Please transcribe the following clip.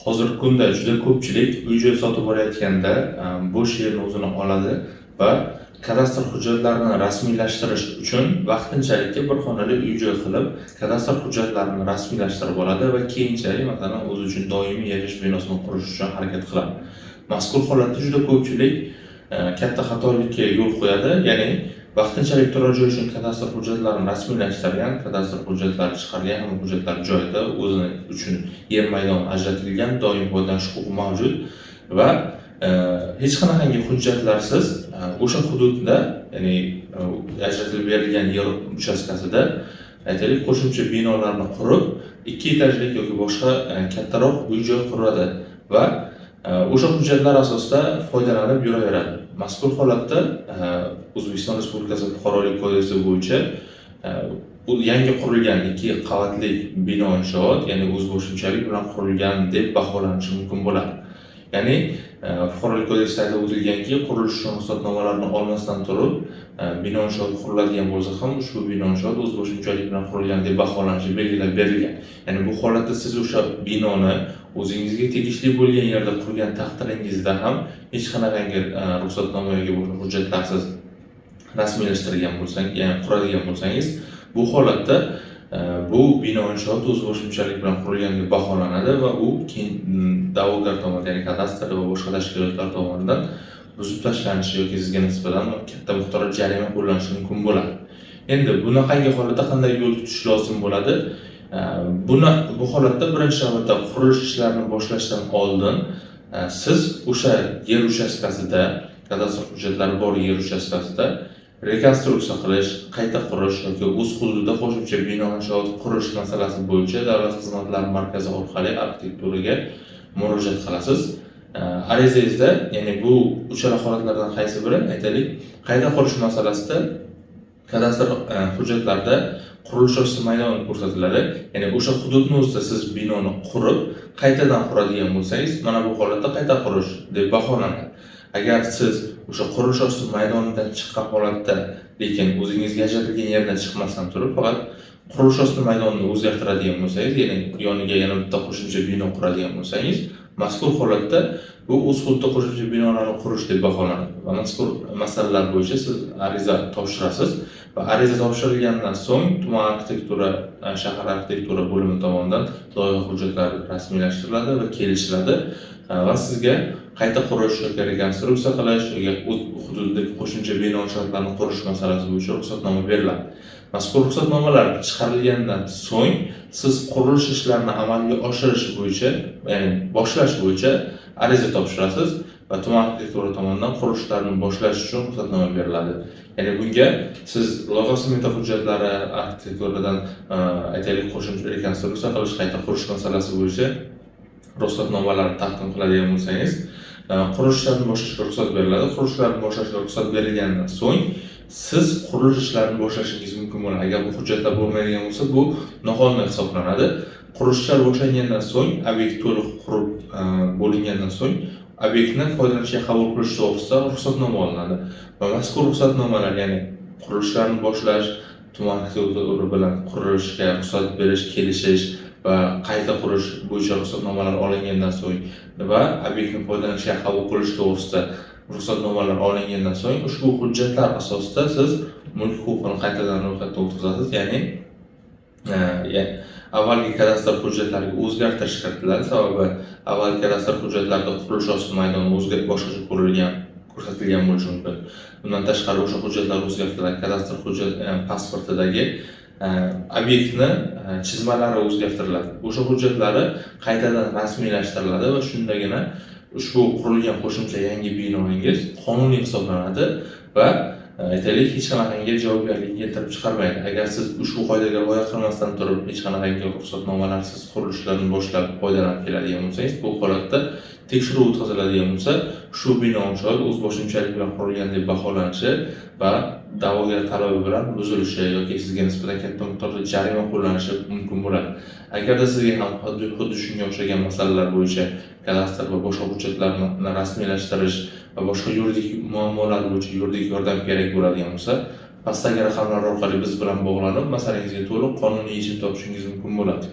Hozirgi kunda juda ko'pchilik uy-joy sotib olayotganda bo'sh yerni o'zini oladi va kadastr hujjatlarini rasmiylashtirish uchun vaqtinchalik bir xonali uy-joy qilib, kadastr hujjatlarini rasmiylashtirib oladi va keyinchalik masalan o'zi uchun doimiy yashash binosini qurish uchun harakat qiladi. Mazkur holatda juda ko'pchilik katta xatolikka yo'l qo'yadi, ya'ni vaqtinchalik turar joy uchun kadastr hujjatlarini rasmiylashtirgan, kadastr hujjatlari chiqarilgan, hamma hujjatlar joyida, o'zi uchun yer maydoni ajratilgan, doimiy foydalanish huquqi mavjud va hech qanaqangi hujjatlarsiz o'sha hududda, ya'ni ajratilib berilgan yer uchastkasida aytaylik qo'shimcha binolarni qurib, 2 etajli yoki boshqa kattaroq uy-joy quradi va o'sha hujjatlar asosida foydalanib yuraveradi. Mazkur holatda O'zbekiston Respublikasi Fuqarolik kodeksi bo'yicha yangi qurilgan 2 qavatli bino inshoot, ya'ni o'zboshimchalik bilan qurilgan deb baholanishi mumkin bo'ladi. Ya'ni Fuqarolik kodeksida aytib o'tilganki, qurilish uchun ruxsatnomalarni olmasdan turib, bino inshoot quriladigan bo'lsa ham ushbu bino inshoot o'zboshimchalik bilan qurilgan deb baholanishi belgilab berilgan. Ya'ni bu holatda siz o'sha binoni o'zingizga tegishli bo'lgan yerda qurgan taqdiringizda ham hech qanaqangi ruxsatnoma yoki boshqa hujjatlarsiz rasmiylashtirgan bo'lsangiz, ya'ni quradigan bo'lsangiz, bu holatda bu bino inshoot o'zboshimchalik bilan qurilgan deb baholanadi va u keyin da'vogar tomonidan, ya'ni kadastr va boshqa tashkilotlar tomonidan buzib tashlanishi yoki sizga nisbatan katta miqdorda jarima qo'llanishi mumkin bo'ladi. Endi bunaqangi holatda qanday yo'l tutish lozim bo'ladi? Bu holatda birinchi navbatda qurilish ishlarini boshlashdan oldin siz o'sha yer uchastkasida, kadastr hujjatlari bor yer uchastkasida rekonstruksiya qilish, qayta qurish yoki o'z hududida qo'shimcha bino inshoot qurish masalasi bo'yicha Davlat xizmatlari markazi orqali arxitekturaga murojaat qilasiz. Arizangizda, ya'ni bu uchala holatlardan qaysi biri? Aytaylik, qayta qurish masalasida kadastr hujjatlarida qurilish osti maydoni ko'rsatiladi. Ya'ni o'sha hududni o'zida siz binoni qurib, qaytadan quradigan bo'lsangiz, mana bu holatda qayta qurish deb baholanadi. Agar siz o'sha qurilish osti maydonidan chiqqan holatda, lekin o'zingizga ajratilgan yerdan chiqmasdan turib, faqat qurilish osti maydonini o'zgartiradigan bo'lsangiz, ya'ni yoniga yana bitta qo'shimcha bino quradigan bo'lsangiz, mazkur holatda bu o'z hududida qo'shimcha binolarni qurish deb baholanadi va mazkur masalalar bo'yicha siz ariza topshirasiz va ariza topshirilgandan so'ng tuman arxitektura, shahar arxitektura bo'limi tomonidan loyiha hujjatlari rasmiylashtiriladi va kelishiladi va sizga qayta qurish yoki rekonstruksiya qilish yoki hududdagi qo'shimcha bino inshootlarni qurish masalasi bo'yicha ruxsatnoma beriladi. Mazkur ruxsatnomalar chiqarilgandan so'ng siz qurilish ishlarini amalga oshirish bo'yicha, ya'ni boshlash bo'yicha ariza topshirasiz va tuman arxitektura tomonidan qurilishlarni boshlash uchun ruxsatnoma beriladi. Ya'ni bunga siz loyiha smeta hujjatlari arxitekturadan aytaylik qo'shimcha rekonstruksiya qilish, qayta qurish masalasi bo'yicha ruxsatnomalarni taqdim qiladigan bo'lsangiz, qurilishlarni boshlashga ruxsat beriladi. Qurilishlarni boshlashga ruxsat berilgandan so'ng siz qurilish ishlarini boshlashingiz mumkin bo'ladi. Agar bu hujjatlar bo'lmaydigan bo'lsa, bu noqonuniy hisoblanadi. Qurilishlar boshlangandan so'ng, obyekt to'liq qurib bo'lingandan so'ng, obyektni foydalanishga qabul qilish to'g'risida ruxsatnoma olinadi. Va mazkur ruxsatnomalar, ya'ni qurilishlarni boshlash, tuman arxitektura bilan qurilishga ruxsat berish, kelishish va qayta qurish bo'yicha ruxsatnomalar olingandan so'ng va obyektni foydalanishga qabul qilish to'g'risida ruxsatnomalar olingandan so'ng ushbu hujjatlar asosida siz mulk huquqini qaytadan ro'yxatdan o'tkazasiz, ya'ni avvalgi kadastr hujjatlariga o'zgartirish kiritiladi. Sababi avvalgi kadastr hujjatlarida qurilish osti maydoni boshqacha ko'rsatilgan bo'lishi mumkin. Bundan tashqari o'sha hujjatlar o'zgartiriladi. Kadastr hujjat pasportidagi obyektni chizmalari o'zgartiriladi. O'sha hujjatlari qaytadan rasmiylashtiriladi va shundagina ushbu qurilgan qo'shimcha yangi binoingiz qonuniy hisoblanadi va aytaylik hech qanaqangi javobgarlik keltirib chiqarmaydi. Agar siz ushbu qoidaga rioya qilmasdan turib hech qanaqangi ruxsatnomalarsiz qurilishlarni boshlab foydalanib keladigan bo'lsangiz, bu holatda tekshiruv o'tkaziladigan bo'lsa, shu bino inshoot o'zboshimchalik bilan qurilgan deb baholanishi va da'vogar talabi bilan buzilishi yoki sizga nisbatan katta miqdorda jarima qo'llanishi mumkin bo'ladi. Agarda sizga ham xuddi shunga o'xshagan masalalar bo'yicha kadastr va boshqa hujjatlarni rasmiylashtirish va boshqa yuridik muammolar bo'yicha yuridik yordam kerak bo'ladigan bo'lsa, pastdagi raqamlar orqali biz bilan bog'lanib, masalangizga to'liq qonuniy yechim topishingiz mumkin bo'ladi.